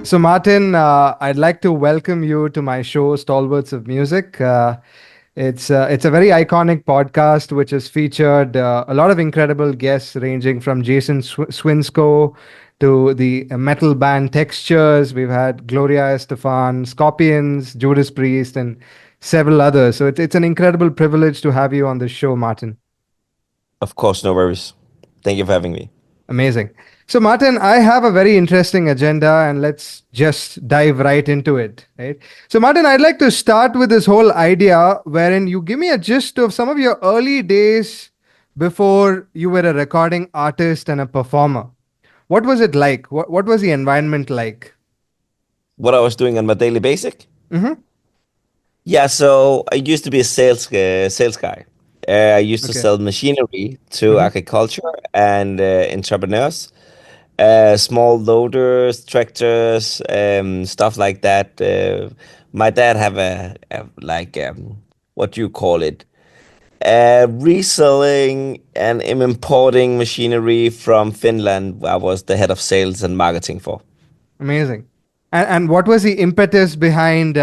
So, Martin, I'd like to welcome you to my show, Stalwarts of Music. It's a very iconic podcast which has featured a lot of incredible guests, ranging from Jason Swinscoe to the metal band Textures. We've had Gloria Estefan, Scorpions, Judas Priest, and several others. So it's an incredible privilege to have you on the show, Martin. Of course, no worries. Thank you for having me. Amazing. So, Martin, I have a very interesting agenda, and let's just dive right into it. Right. So, Martin, I'd like to start with this whole idea wherein you give me a gist of some of your early days before you were a recording artist and a performer. What was it like? What was the environment like? What I was doing on my daily basic? Mm-hmm. Yeah, so I used to be a sales guy. I used to Okay. sell machinery to Mm-hmm. agriculture and entrepreneurs, small loaders, tractors, stuff like that. My dad have a like what do you call it? Reselling and importing machinery from Finland. I was the head of sales and marketing for. Amazing. And what was the impetus behind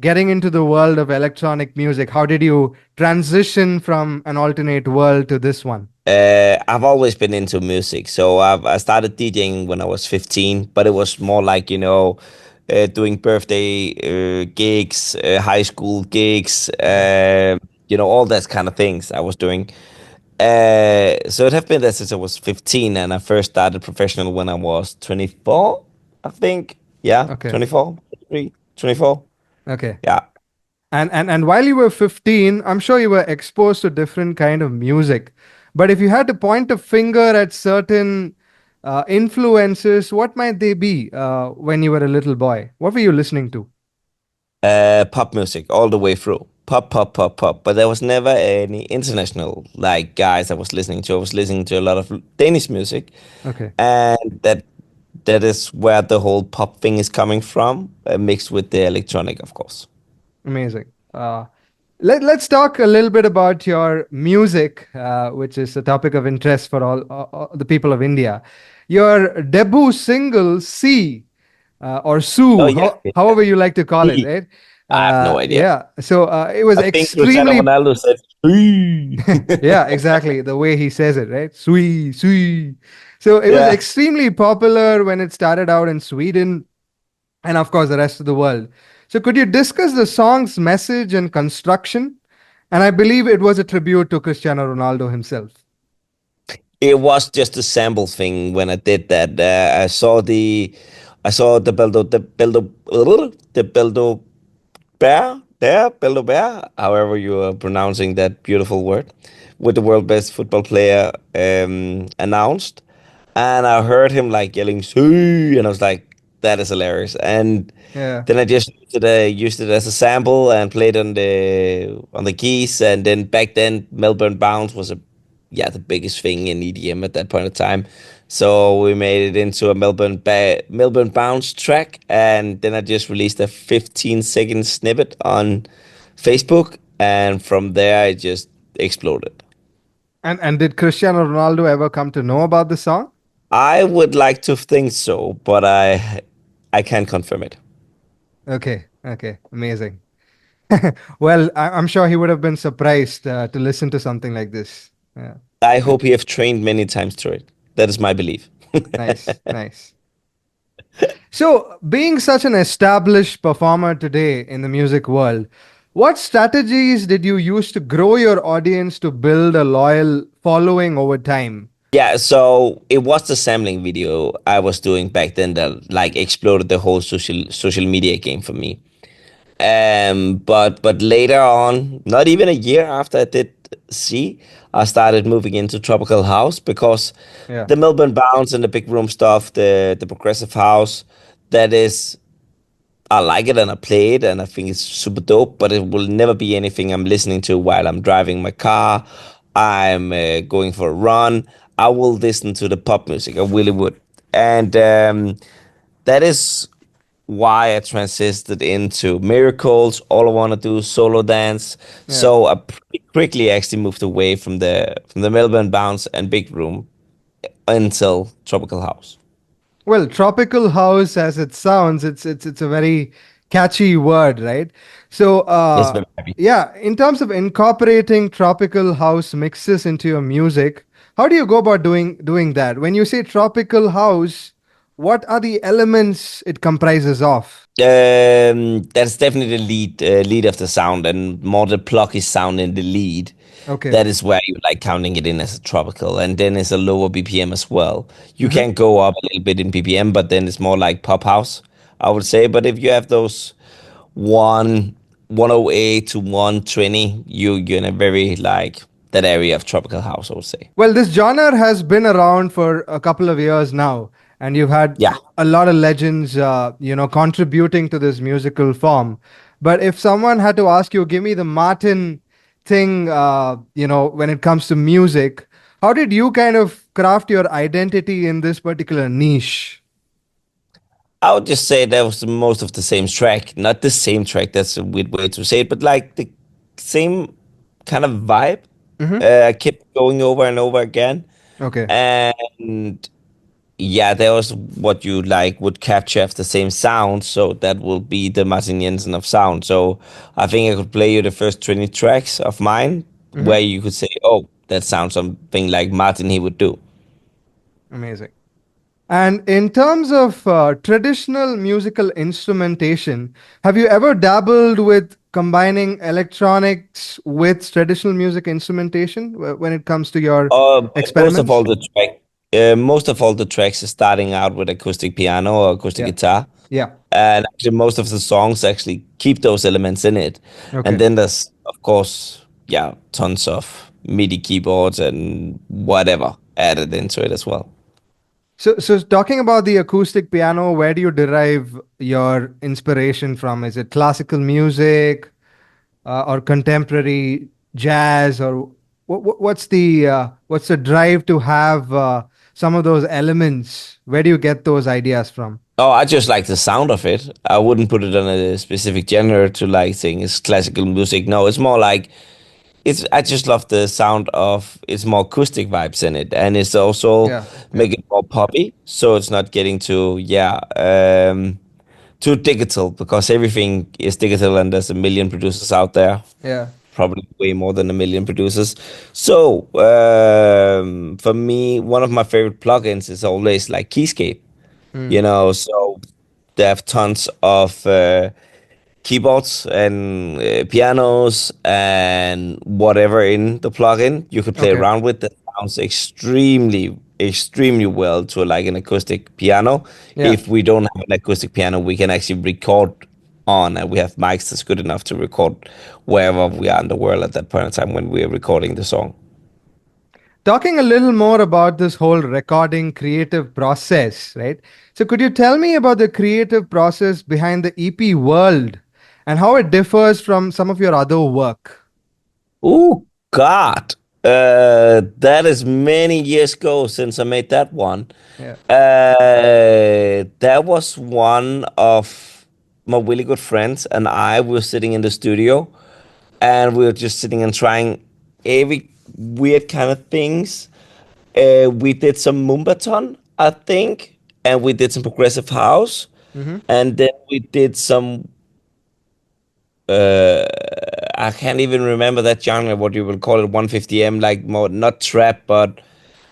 getting into the world of electronic music? How did you transition from an alternate world to this one? I've always been into music, so I started DJing when I was 15, but it was more like, doing birthday gigs, high school gigs, Yeah. all that kind of things I was doing. So it have been there since I was 15, and I first started professional when I was 24, I think. Yeah, Okay. 24, 23, 24. Okay. Yeah. And while you were 15, I'm sure you were exposed to different kind of music. But if you had to point a finger at certain influences, what might they be when you were a little boy? What were you listening to? Pop music all the way through. Pop, pop, pop, pop. But there was never any international like guys I was listening to. I was listening to a lot of Danish music, Okay. and that is where the whole pop thing is coming from, mixed with the electronic, of course. Amazing. Let's talk a little bit about your music, which is a topic of interest for all the people of India. Your debut single, C, or Oh Sue, yeah, however you like to call it, yeah. right? I have no idea. Yeah. So it was I think Cristiano extremely, Ronaldo said, "Free." yeah, exactly the way he says it, right? Sui, sui. So it was Yeah. extremely popular when it started out in Sweden and, of course, the rest of the world. So could you discuss the song's message and construction? And I believe it was a tribute to Cristiano Ronaldo himself. It was just a sample thing when I did that. I saw the Beldo Beldo Bear, however you are pronouncing that beautiful word, with the world best football player announced, and I heard him like yelling "see," and I was like, that is hilarious. And Yeah. then I just used it as a sample and played on the keys. And then back then, Melbourne Bounce was the biggest thing in EDM at that point of time. So we made it into a Melbourne Bounce track, and then I just released a 15-second snippet on Facebook, and from there it just exploded. And did Cristiano Ronaldo ever come to know about the song? I would like to think so, but I can't confirm it. Okay. Okay. Amazing. Well, I'm sure he would have been surprised to listen to something like this. Yeah. I hope he have trained many times through it. That is my belief. Nice. Nice. So, being such an established performer today in the music world, what strategies did you use to grow your audience to build a loyal following over time? Yeah, so it was the sampling video I was doing back then that like exploded the whole social media game for me. But later on, not even a year after I did C, I started moving into tropical house because Yeah. the Melbourne bounce and the big room stuff, the progressive house, that is, I like it and I play it and I think it's super dope, but it will never be anything I'm listening to while I'm driving my car. I'm going for a run. I will listen to the pop music. I really would. And that is why I transited into miracles. All I want to do is solo dance. Yeah. So I pretty quickly actually moved away from the Melbourne bounce and big room until tropical house. Well, tropical house, as it sounds, it's a very catchy word, right? So, Yes, very happy. yeah, in terms of incorporating tropical house mixes into your music, how do you go about doing that? When you say tropical house, what are the elements it comprises of? That's definitely the lead of the sound, and more the plucky sound in the lead. Okay. That is where you like counting it in as a tropical, and then it's a lower BPM as well. You Mm-hmm. can go up a little bit in BPM, but then it's more like pop house, I would say. But if you have those one 108 to 120, you're in a very like that area of tropical house, I would say. Well, this genre has been around for a couple of years now, and you've had Yeah. a lot of legends, contributing to this musical form. But if someone had to ask you, give me the Martin thing, when it comes to music, how did you kind of craft your identity in this particular niche? I would just say that was most of the same track. Not the same track, that's a weird way to say it, but like the same kind of vibe. Hmm. I kept going over and over again. Okay. And yeah, there was what you like would capture the same sound. So that will be the Martin Jensen of sound. So I think I could play you the first 20 tracks of mine Hmm. where you could say, oh, that sounds something like Martin he would do. Amazing. And in terms of traditional musical instrumentation, have you ever dabbled with combining electronics with traditional music instrumentation when it comes to your Most of all experiments? most of all the tracks are starting out with acoustic piano or acoustic Yeah. guitar, Yeah. and actually most of the songs actually keep those elements in it. And Okay. then there's of course, yeah, tons of MIDI keyboards and whatever added into it as well. So talking about the acoustic piano, where do you derive your inspiration from? Is it classical music, or contemporary jazz, or what's the drive to have some of those elements? Where do you get those ideas from? Oh, I just like the sound of it. I wouldn't put it on a specific genre to like saying it's classical music. No, it's more like it's I just love the sound of it's more acoustic vibes in it, and it's also Yeah, yeah, make it more poppy, so it's not getting too digital because everything is digital and there's a million producers out there, yeah. probably way more than a million producers. So for me, one of my favorite plugins is always like Keyscape. Mm, So they have tons of keyboards and pianos and whatever in the plugin you could play okay. around with that sounds extremely well to like an acoustic piano. Yeah. If we don't have an acoustic piano, we can actually record on, and we have mics that's good enough to record wherever we are in the world at that point in time when we're recording the song. Talking a little more about this whole recording creative process, right? So, could you tell me about the creative process behind the EP World and how it differs from some of your other work? Oh God, that is many years ago since I made that one. Yeah. That was one of my really good friends and I were sitting in the studio, and we were just sitting and trying every weird kind of things. We did some Mumbaton, I think, and we did some progressive house, Mm-hmm. and then we did some uh I can't even remember that genre, what you would call it, 150M, like more not trap, but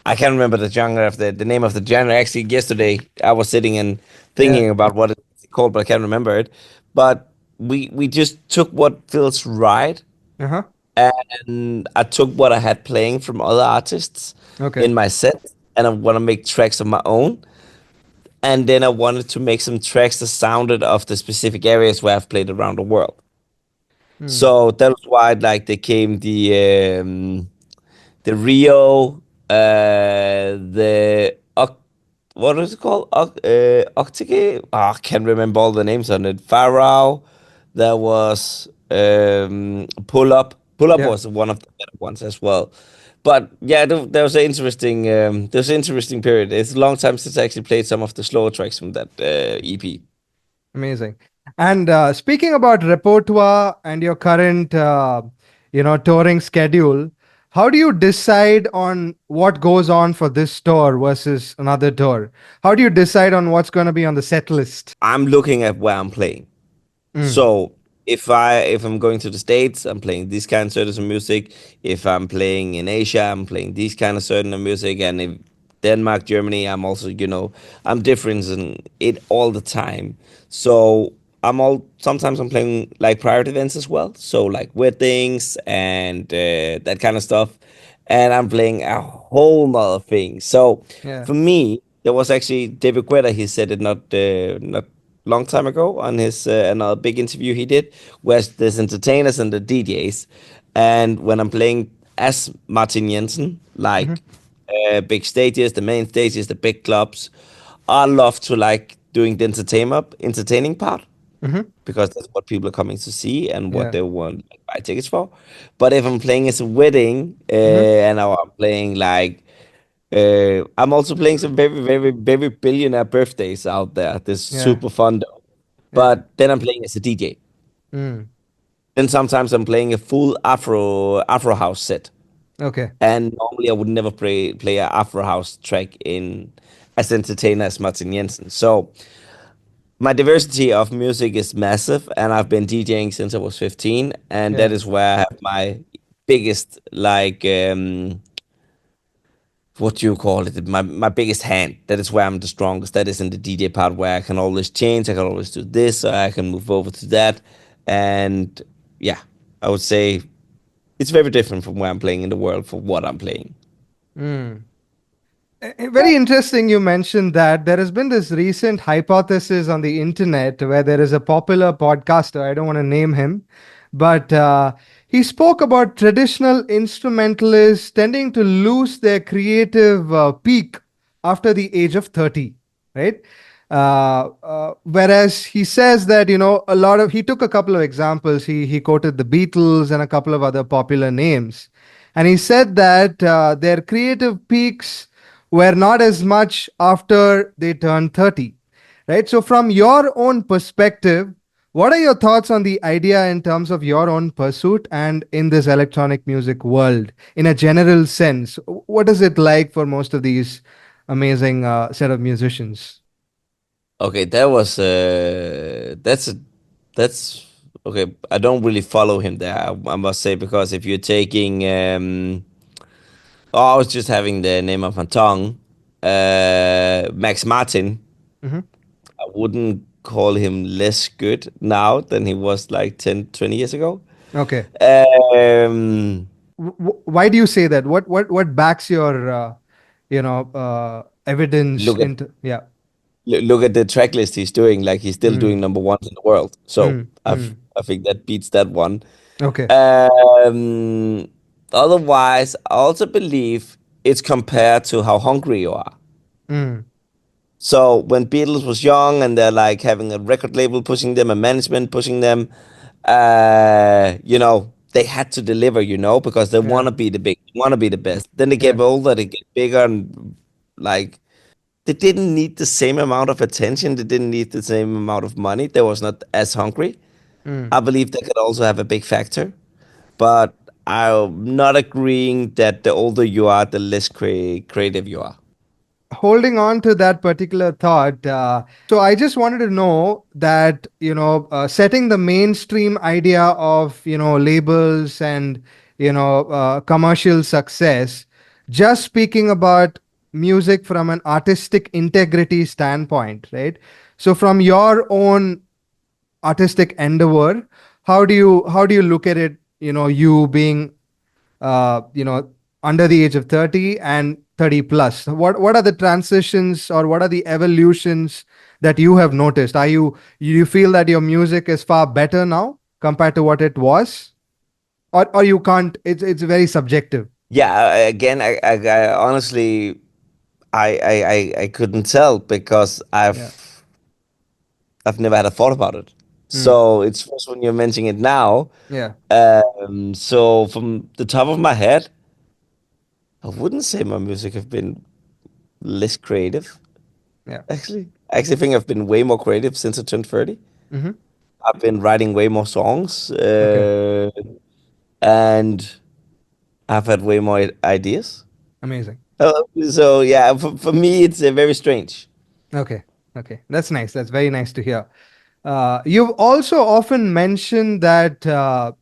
I can't remember the genre of the name of the genre. Actually, yesterday I was sitting and Yeah. thinking about what it's called, but I can't remember it. But we just took what feels right, Uh-huh. and I took what I had playing from other artists Okay. in my set, and I want to make tracks of my own. And then I wanted to make some tracks that sounded of the specific areas where I've played around the world. Hmm. So that was why like they came the Rio, what is it called? Octave? I can't remember all the names on it. Pharaoh. There was Pull Up. Pull Up Yeah. was one of the better ones as well. But yeah, there was an interesting period. It's a long time since I actually played some of the slower tracks from that EP. Amazing. And speaking about repertoire and your current, touring schedule, how do you decide on what goes on for this tour versus another tour? How do you decide on what's going to be on the set list? I'm looking at where I'm playing. Mm, So if I'm going to the States, I'm playing these kind of certain of music. If I'm playing in Asia, I'm playing these kind of certain of music. And if Denmark, Germany, I'm also, I'm different in it all the time. So sometimes I'm playing like private events as well. So like weddings and that kind of stuff. And I'm playing a whole nother thing. So yeah. for me, there was actually David Guetta. He said it not long time ago on his another big interview he did, where there's entertainers and the DJs, and when I'm playing as Martin Jensen, Hmm. like big stages, the main stages, the big clubs, I love to like doing the entertaining part Hmm. because that's what people are coming to see and what Yeah. they want like, buy tickets for. But if I'm playing as a wedding Hmm. and I'm playing like I'm also playing some very, very, very billionaire birthdays out there. This is Yeah. super fun though. Yeah. But then I'm playing as a DJ. Mm. Then sometimes I'm playing a full Afro house set. Okay. And normally I would never play a Afro house track in as entertainer as Martin Jensen. So my diversity of music is massive, and I've been DJing since I was 15, and that Yeah. is where I have my biggest like what do you call it? My biggest hand. That is where I'm the strongest. That is in the DJ part where I can always change. I can always do this. Or I can move over to that. And yeah, I would say it's very different from where I'm playing in the world for what I'm playing. Mm. Very interesting you mentioned that. There has been this recent hypothesis on the internet where there is a popular podcaster, I don't want to name him, but he spoke about traditional instrumentalists tending to lose their creative peak after the age of 30, right? Whereas he says that, he took a couple of examples. He quoted the Beatles and a couple of other popular names. And he said that their creative peaks were not as much after they turned 30, right? So, from your own perspective, what are your thoughts on the idea in terms of your own pursuit and in this electronic music world in a general sense? What is it like for most of these amazing set of musicians? Okay, that's okay. I don't really follow him there. I must say because if you're taking oh, I was just having the name of my tongue, Max Martin. Hmm. I wouldn't call him less good now than he was like 10, 20 years ago. Okay. Um, Why do you say that? What backs your evidence look at into? Yeah. look at the track list he's doing. Like he's still doing Mm, number ones in the world. So mm, mm. I think that beats that one. Okay. Um, Otherwise, I also believe it's compared to how hungry you are. Mm, So when Beatles was young and they're like having a record label pushing them, a management pushing them, they had to deliver, because they want yeah. to be the big, want to be the best. Then they get Yeah. older, they get bigger, and like they didn't need the same amount of attention. They didn't need the same amount of money. They was not as hungry. Mm. I believe that could also have a big factor, but I'm not agreeing that the older you are, the less creative you are. Holding on to that particular thought, so I just wanted to know that, setting the mainstream idea of, labels and, commercial success, just speaking about music from an artistic integrity standpoint, right? So, from your own artistic endeavor, how do you look at it? You being uh, you know, under the age of 30 and 30 plus. What are the transitions or what are the evolutions that you have noticed? You feel that your music is far better now compared to what it was? Or you can't, it's very subjective. Yeah, again, I honestly, I couldn't tell because Yeah. I've never had a thought about it. Mm. So it's first when you're mentioning it now. Yeah. So from the top of my head, I wouldn't say my music have been less creative. Yeah. I actually think I've been way more creative since I turned 30. Hmm. I've been writing way more songs, Okay. and I've had way more ideas. Amazing. So yeah, for me, it's very strange. Okay. Okay. That's nice. That's very nice to hear. You've also often mentioned that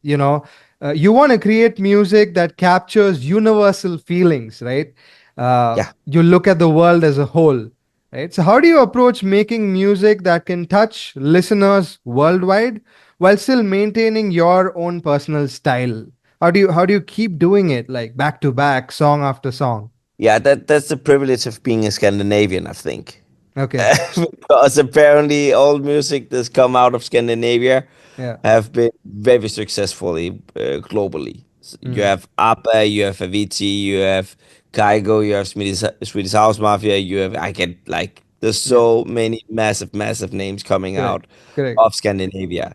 you want to create music that captures universal feelings, right? Yeah. You look at the world as a whole, right? So how do you approach making music that can touch listeners worldwide while still maintaining your own personal style? How do you keep doing it like back to back, song after song? Yeah, that's the privilege of being a Scandinavian, I think. Okay. Because apparently all music that's come out of Scandinavia Yeah. have been very successfully globally. You Mm. have ABBA, you have Avicii, you have Kygo, you have Swedish House Mafia, you have I get like there's Yeah. so many massive names coming Correct. out Correct. of Scandinavia.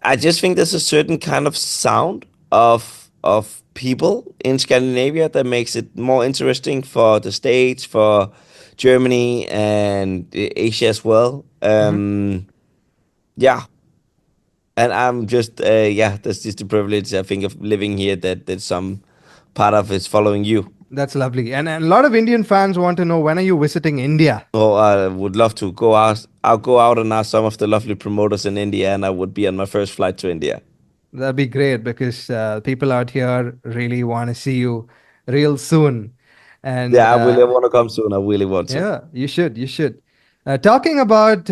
I just think there's a certain kind of sound of people in Scandinavia that makes it more interesting for the States, for Germany and Asia as well. Hmm. Yeah, and I'm just yeah, that's just the privilege I think of living here that some part of it's following you. That's lovely. And a lot of Indian fans want to know when are you visiting India? Oh, I would love to go out. I'll go out and ask some of the lovely promoters in India, and I would be on my first flight to India. That'd be great because people out here really want to see you real soon. And Yeah, I really want to come soon. I really want to. yeah, you should. You should. Talking about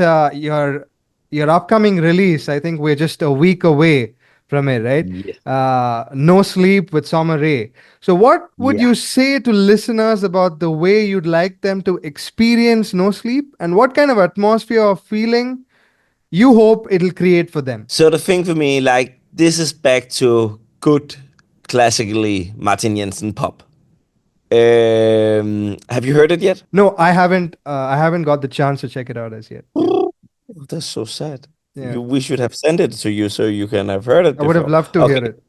your upcoming release, I think we're just a week away from it, right? Yes. No Sleep with Summer Rae. So, what would Yeah. you say to listeners about the way you'd like them to experience No Sleep, and what kind of atmosphere or feeling you hope it'll create for them? So the thing for me, like, this is back to good, classically Martin Jensen pop. Have you heard it yet? No, I haven't. I haven't got the chance to check it out as yet. Oh, that's so sad. Yeah, We should have sent it to you so you can have heard it I would have before. loved to hear Okay. it.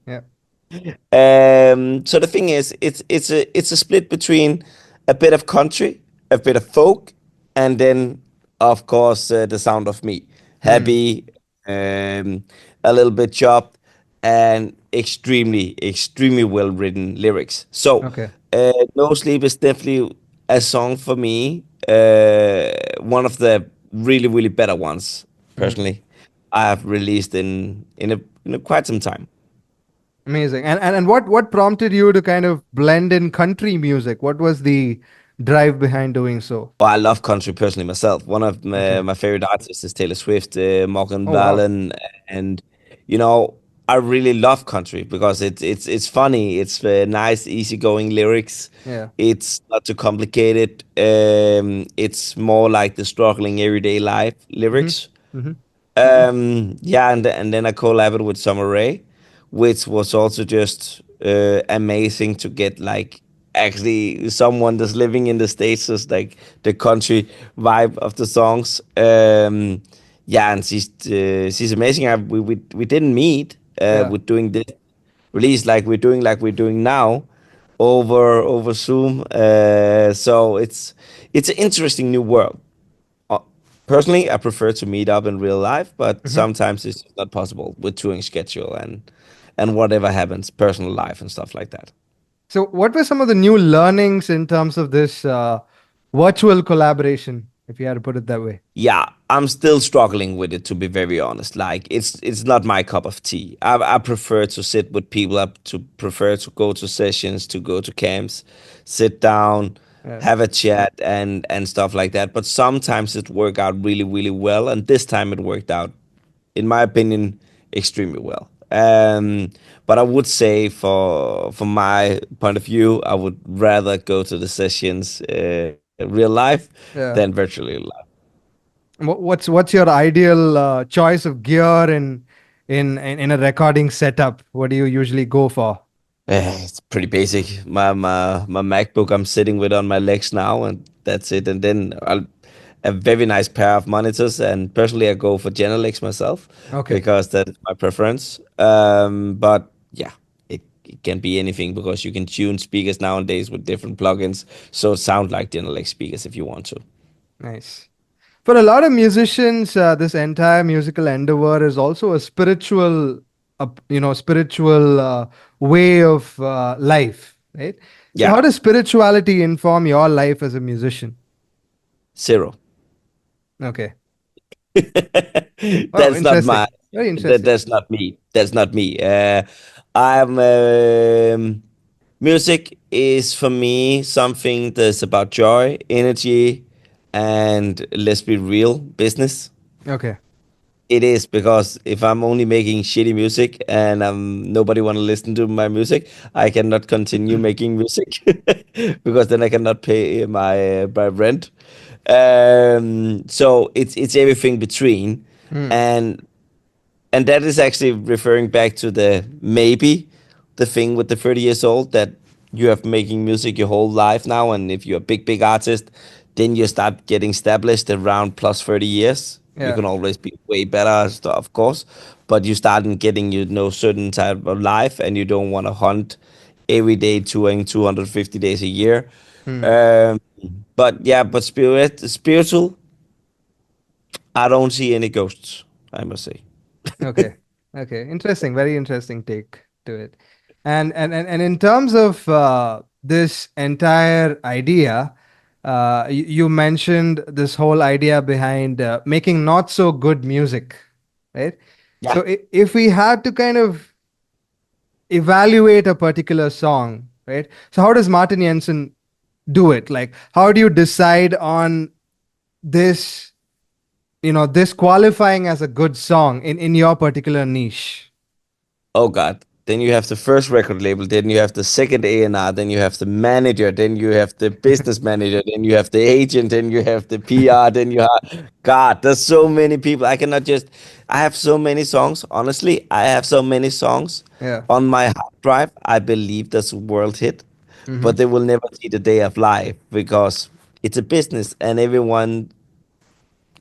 Yeah. So the thing is, it's a split between a bit of country, a bit of folk, and then of course the sound of me, Hmm. happy, um, a little bit chopped, and extremely well written lyrics. So Okay. No Sleep is definitely a song for me, one of the really better ones Hmm. personally I have released in quite some time. Amazing. And what prompted you to kind of blend in country music? What was the drive behind doing so? Oh, I love country personally myself. One of Okay. my favorite artists is Taylor Swift, Morgan Oh wow. Wallen, and you know I really love country because it's funny. It's nice, easygoing lyrics. Yeah. It's not too complicated. It's more like the struggling everyday life Hmm. lyrics. Hmm. Yeah, and then I collabed with Summer Rae, which was also just amazing to get like actually someone that's living in the States, just like the country vibe of the songs. Yeah, and she's amazing. We didn't meet Yeah. with doing this release like we're doing now over Zoom. So it's an interesting new world. Uh, Personally, I prefer to meet up in real life, but Hmm. sometimes it's just not possible with touring schedule and whatever happens, personal life and stuff like that. So, what were some of the new learnings in terms of this virtual collaboration, if you had to put it that way? Yeah, I'm still struggling with it to be very honest. Like it's not my cup of tea. I prefer to sit with people. I to prefer to go to sessions, to go to camps, sit down, Yeah. have a chat and stuff like that. But sometimes it work out really well, and this time it worked out in my opinion, extremely well. But I would say, from my point of view, I would rather go to the sessions real life than Yeah. virtually live. What's your ideal choice of gear in a recording setup? What do you usually go for? It's pretty basic. My MacBook I'm sitting with on my legs now, and that's it. And then a very nice pair of monitors. And personally, I go for Genelex myself Okay. because that's my preference. But yeah, it can be anything because you can tune speakers nowadays with different plugins, so it sound like Genelex speakers if you want to. Nice. For a lot of musicians, this entire musical endeavor is also a spiritual a spiritual way of life, right? So Yeah, how does spirituality inform your life as a musician? zero. Okay. Wow, That's not my. interesting. Very interesting. That's not me. That's not me. I'm music is for me something that's about joy, energy, and let's be real, business. Okay. It is because if I'm only making shitty music and nobody want to listen to my music, I cannot continue making music because then I cannot pay my rent. So it's everything between, Hmm. and and that is actually referring back to the thing with the 30 years old that you have making music your whole life now, and if you're a big artist, then you start getting established around plus 30 years. You Yeah. can always be way better stuff, of course, but you start getting certain type of life, and you don't want to hunt every day touring 250 days a year. Hmm. um, but yeah, but spiritual, I don't see any ghosts, I must say. Okay. Okay. Interesting. Very interesting take to it. And in terms of this entire idea, you mentioned this whole idea behind making not so good music, right? Yeah. So if we had to kind of evaluate a particular song, right? So how does Martin Jensen do it? Like, how do you decide on this, this qualifying as a good song in your particular niche? Oh God. Then you have the first record label, then you have the second A&R, then you have the manager, then you have the business manager, then you have the agent, then you have the PR, then you have God, there's so many people. I have so many songs. Honestly, I have so many songs Yeah. on my hard drive. I believe that's a world hit, but Mm-hmm. they will never see the day of life because it's a business and everyone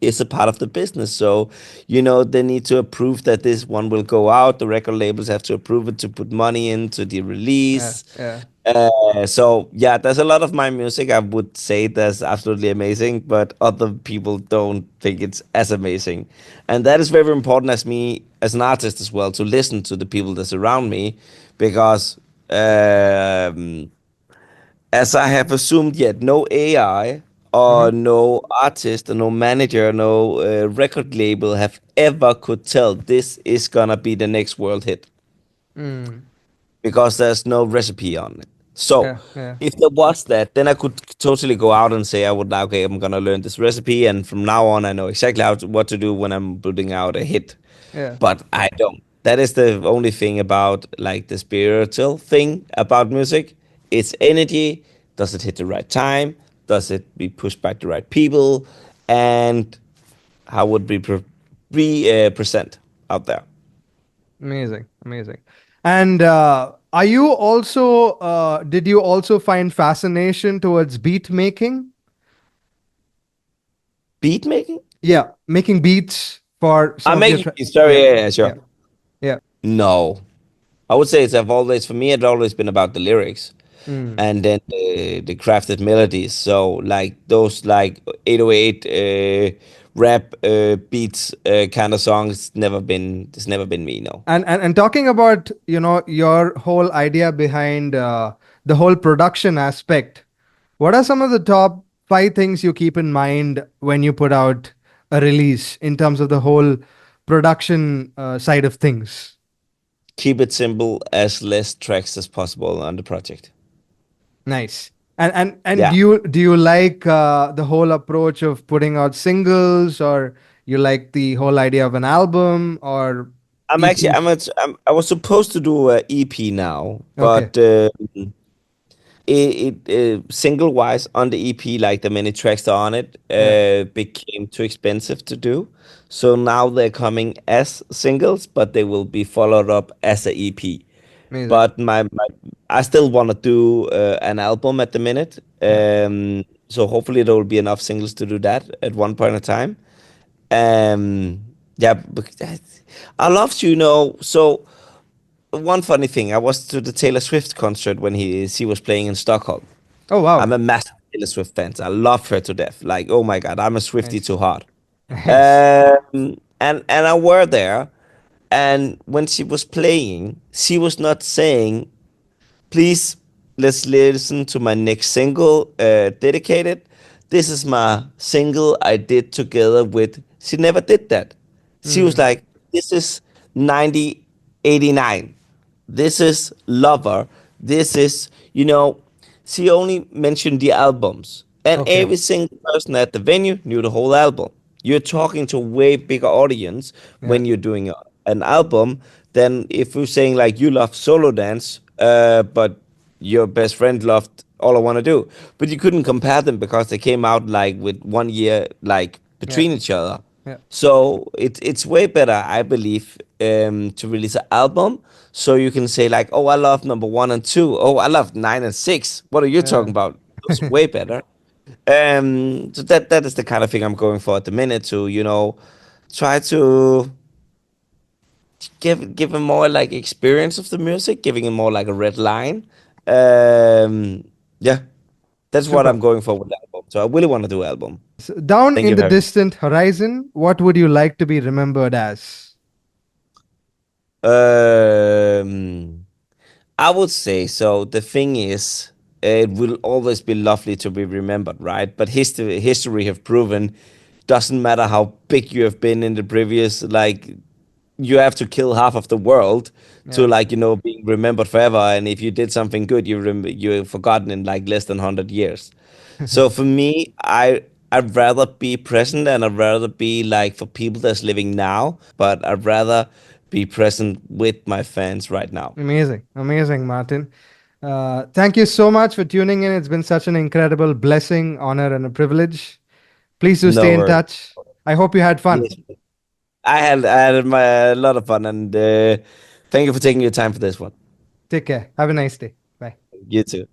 is a part of the business. So, they need to approve that this one will go out. The record labels have to approve it to put money into the Yeah. release. Yeah. So yeah, there's a lot of my music I would say that's absolutely amazing, but other people don't think it's as amazing. And that is very important as me as an artist as well to listen to the people that surround me because as I have assumed yet, no AI or Mm-hmm. no artist or no manager, no record label have ever could tell this is gonna be the next world hit Mm. because there's no recipe on it. So Yeah. Yeah. if there was that, then I could totally go out and say I would now, okay, I'm gonna learn this recipe, and from now on I know exactly what to do when I'm putting out a hit. Yeah. But I don't. That is the only thing about like the spiritual thing about music. It's energy. Does it hit the right time? Does it be pushed by the right people? And how would be present out there? Amazing. Amazing. And are you also, did you also find fascination towards beat making? Beat making? Yeah. Making beats for some I'm of your making tracks. beats. Sorry, Yeah. yeah, sure. Yeah. Yeah. No, I would say for me, it's always been about the lyrics Mm. and then the crafted melodies. So like those like 808 rap beats kind of songs, it's never been me. No. And talking about, your whole idea behind the whole production aspect, what are some of the top five things you keep in mind when you put out a release in terms of the whole production side of things? Keep it simple, as less tracks as possible on the project. Nice. And Yeah. do you like the whole approach of putting out singles, or you like the whole idea of an album or I'm actually EPs? I was supposed to do a EP now, Okay. but single wise on the EP, like the many tracks that are on it, Yeah. became too expensive to do. So now they're coming as singles, but they will be followed up as a EP. Amazing. But I still want to do an album at the minute. Yeah. So hopefully there will be enough singles to do that at one point in time. Yeah, I love to So one funny thing, I was to the Taylor Swift concert when she was playing in Stockholm. Oh I'm wow. a massive Taylor Swift fan. So I love her to death. Like, oh my God, I'm a Swiftie Nice. too hard. Nice. And I were there, And when she was playing, she was not saying, please, let's listen to my next single, Dedicated. This is my single I did together with. She never did that. She was Mm. like, this is 9089. This is Lover. This is, she only mentioned the albums. And Okay. every single person at the venue knew the whole album. You're talking to a way bigger audience Yeah. when you're doing an album than if you're saying like you love solo dance, but your best friend loved All I Wanna Do. But you couldn't compare them because they came out like with 1 year like Yeah. between each other. Yeah. So it's way better, I believe, to release an album. So you can say like, oh, I love number one and two. Oh, I love nine and six. What are you talking Yeah. about? It's way better. So that is the kind of thing I'm going for at the minute to try to give him more like experience of the music, giving him more like a red line. Yeah, that's what I'm Super. going for with the album. So I really want to do album. So down Thank in you the very much. distant horizon, what would you like to be remembered as? Um, I would say so. The thing is, it will always be lovely to be remembered, right? But history have proven doesn't matter how big you have been in the previous, like you have to kill half of the world to Yeah. like being remembered forever. And if you did something good, you're forgotten in like less than 100 years. So for me, I'd rather be present and I'd rather be like for people that's living now, but I'd rather be present with my fans right now. Amazing. Amazing, Martin. Thank you so much for tuning in. It's been such an incredible blessing, honor, and a privilege. Please do No stay in worries. touch. I hope you had fun. Yes, I had a lot of fun, and thank you for taking your time for this one. Take care. Have a nice day. Bye. You too.